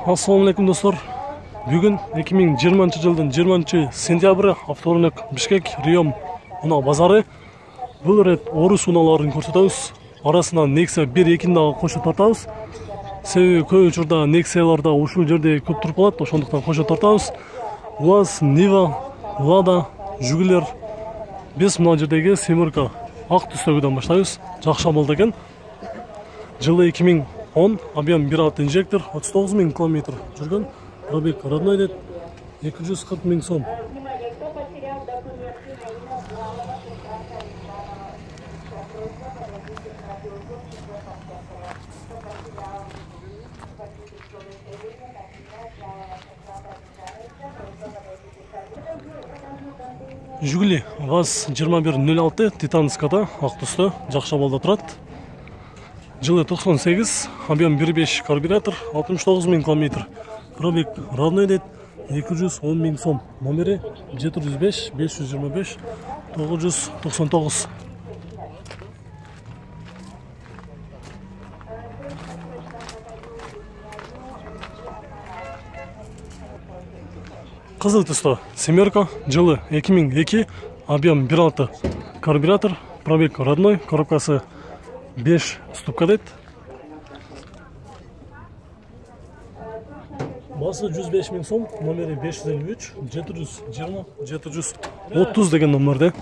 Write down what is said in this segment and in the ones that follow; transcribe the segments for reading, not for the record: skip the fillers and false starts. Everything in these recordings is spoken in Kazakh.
Assalamu alaikum dostlar. Bugün 2020 жылдың 20 сентябрі авторынок Бишкек Рiyom Уна базары. Бұл рет орыс уналарын көрсетеміз. Арасынан Nexia 1-2 дағы қошы тартамыз. Себебі көп учурда Nexia'ларда ушул жерде көп туруп калат, ошондуктан кошо тартабыз. УАЗ, Нива, Лада, Жигулер. Биз мына жердеги семерка ак түстөгүдөн баштайбыз. Жакшы болду экен. Жылы 2010, объем 1.6 инжектор, 39.000 км жүргөн. Пробег родной дед, 240.000 сом. Жигули ВАЗ-2106 Титанскада ак түстө, жакшы болду турат. Жылы 98, объем 1.5 карбюратор, 69.000 км. Пробег родной дед, 210.000 сом. Номери 705 525 999. Кызыл түсті семерка, жылы 2002, объем 1.6 карбюратор, пробег родной, коробкасы 5 ступка дед. Басы 105.000 сом, номери 553 720 730 деген номерде.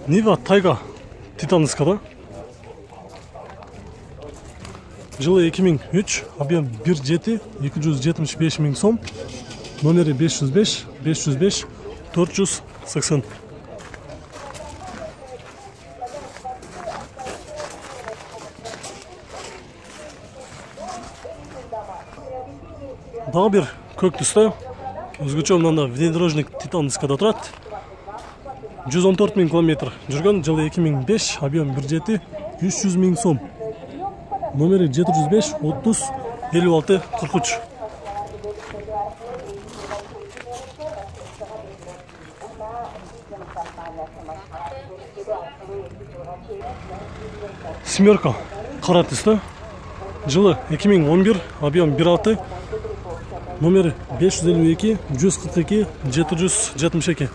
Нива Тайга Титанскада. Жылы 2003, объем 1.7 275.000 сом, номери 505 505 480. Дагы бир көк түстө, өзгөчө мында внедорожник Титанскада турат. 114.000 км жүргөн, жылы 2005, объем 1.7 300.000 сом. Номери 705 30 56 43. Семерка кара түсті. Жылы 2011, объем 1.6, номери 552 142 772.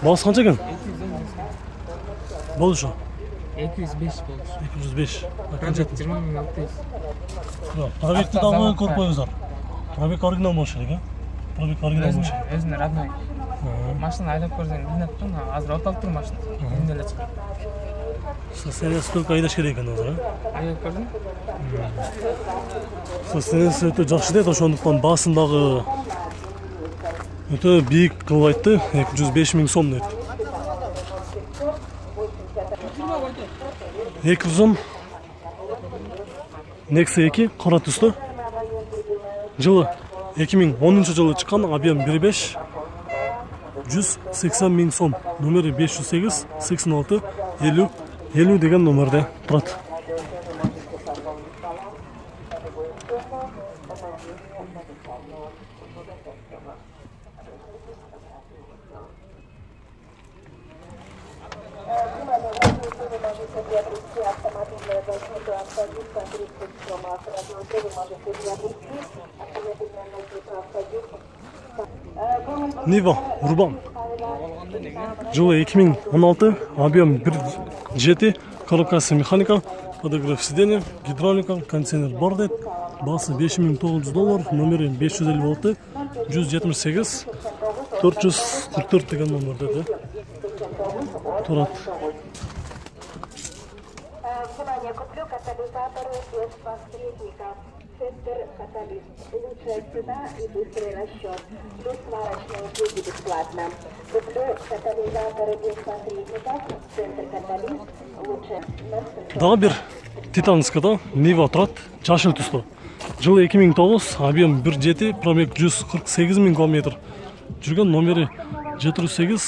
Басы қанша екен? Болушы? 205 болуш. 205. Пробег 20.600. Пробегти дагы көрүп коюңуздар. Пробег оригинал болуш керек, а? Пробег оригинал болуш. Өзүнүн родной. Машина айлап көрсөң, минуттан азыр оталып тур машина. Эмне эле чыгат. Сен сколько айдаш керек экен азыр, а? Айлап көрдүм. Сен өтө жакшы дейт, ошондуктан баасын дагы өтө бийик кылып айтты, 205.000 сом дейт. 210 Nexia 2 кара түстө. Жылы 2010 жылы чыккан, объем 1.5 180.000 сом. Номери 508 86 50 деген номерде турат. Нива Урбан. Жылы 2016, объем 1.7, коробкасы механика, подогрев сиденья, гидравлика, кондиционер бар дейт. Басы $5900, номери 556 178 444 деген номерде турат. Внимание, куплю катализаторы без посредников. Центр каталист. Лучшая цена и быстрый расчет. Плюс сварочные услуги бесплатно. Куплю катализаторы без посредников. Центр каталист. Лучше. Дагы бир Титанскада Нива турат, жашыл түстө. Жылы 2009, объем 1.7, пробег 148.000 км жүргөн, номери 708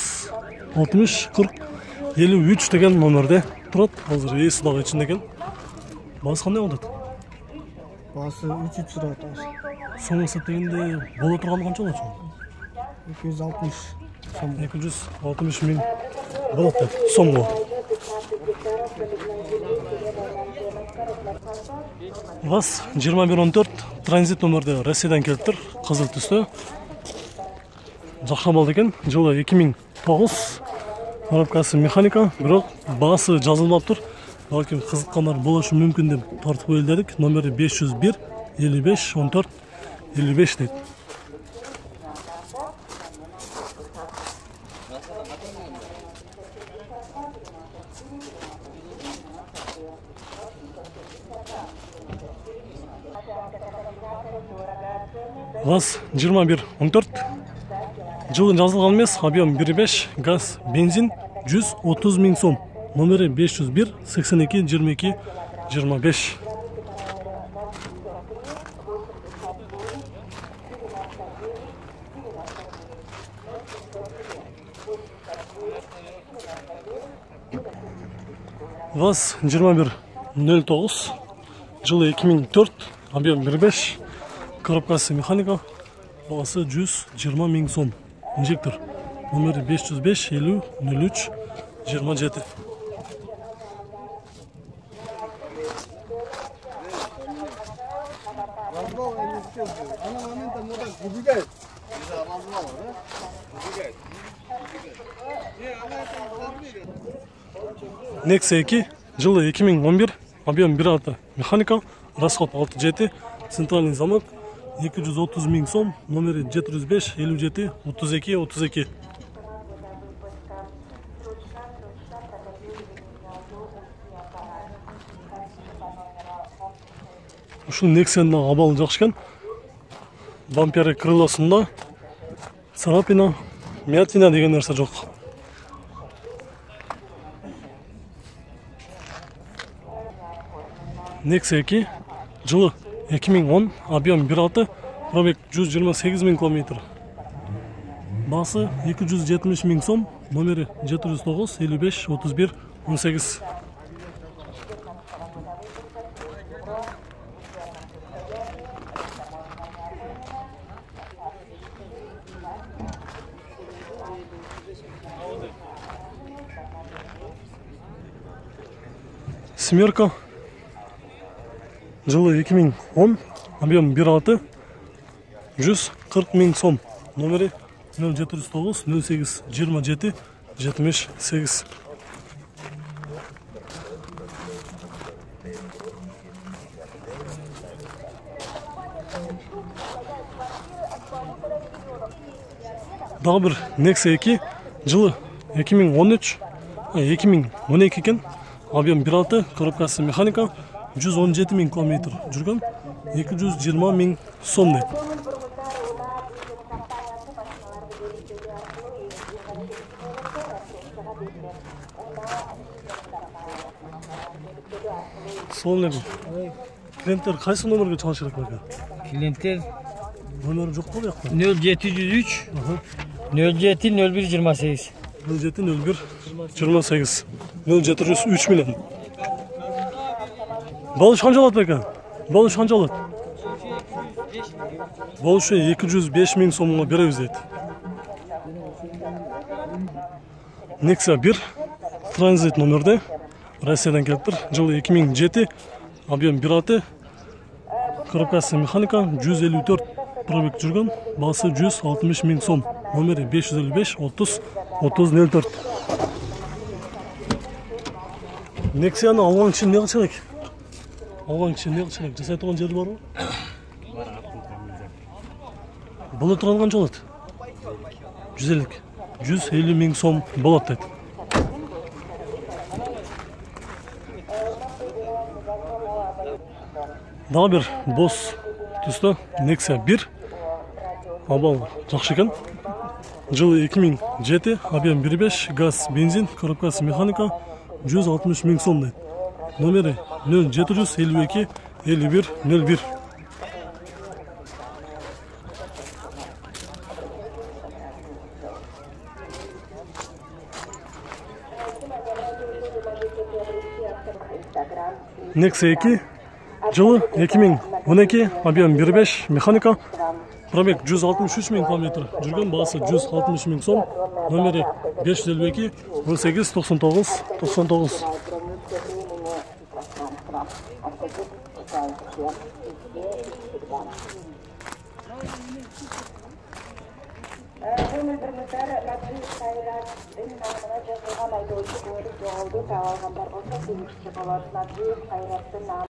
60 40 53 деген номерде турат. Азыр эси дагы ичинде экен. Басы кандай болот? Басы 300 тұрады. Соңғы сәттегенде бола тұрғаны қанша болады? 260 сом. 260 мың болады сомға. ВАЗ 2114 транзит номерде Россиядан келіп тұр, қызыл түсті. Жақсы болды екен. Жылы 2009, коробкасы механика, бірақ бағасы жазылмап тұр. Балким қызыққандар болушы мүмкін деп тартып қойылдадық. Номері 501 55 14 55 дейді. ВАЗ 2114 жылын жазылған емес, объем 1.5, газ, бензин 130 мың сом. Номері 501 82 22 25. ВАЗ 2109 жылы 2004, объем 1.5, коробкасы механика, бағасы 120 мың сом. Инжектор номері 505 50 03 27. Nexia 2 жылы 2011, объем 1.6, механика, расход 6.7, центральный замок 230 мың сом, номері 705 57 32 32. Ушул Nexia-ның абалы жақсы екен. Бампері крылосында царапина, мятина деген нәрсе жоқ. Nexia 2 жылы 2010, объем 1.6, пробег 128 мың километр. Басы 270 мың сом, номері 709 55 31 18. Семерка жылы 2010, объем 1.6, 140 мың сом, номері 0709 08 27 78. Дағы бір Nexia 2 жылы 2013, 2012 екен, объем 1.6, коробкасы механика, 117 мың километр жүрген, 220 мың сом дейді. Саламалейкум. Клиенттер қайсы номерге чалыш керек екен? Клиенттер Номері жоқ қой яқта. 0703 07 01 28. 07 01 28. 0703 миллион. Балыш қанша алады екен? Балыш қанша алады? Балышы 205 мың сомға береміз дейді. Nexia 1 транзит номерде Россиядан келіп тұр. Жылы 2007, объем 1.6, коробкасы механика, 154 пробег жүрген, басы 160 мың сом, номері 555 30 30 04. Nexia-ны алған үшін не қылшы керек? Алған үшін не қылшы керек? Жасай тұрған жері бар ма? Бұл тұрған қанша болады? 150 мың сом болады дейді. Дағы бір бос түсті Nexia 1 абал жақсы екен. Жылы 2007, объем 1.5, газ, бензин, коробкасы механика, 160 мың сом дейді. Номері 0752 51 01. Nexia 2 жылы 12, объем 1,5, механика. Пробег 163 000 км. Жүрген бағасы 160 000 сом. Номері 552 18 99 99. Өміріміздер Мәжіліс Қайраттың намына жазылған айдаушы болып жоғалды. Тағалғандар болса, көмекші болады. Мәжіліс Қайраттың намы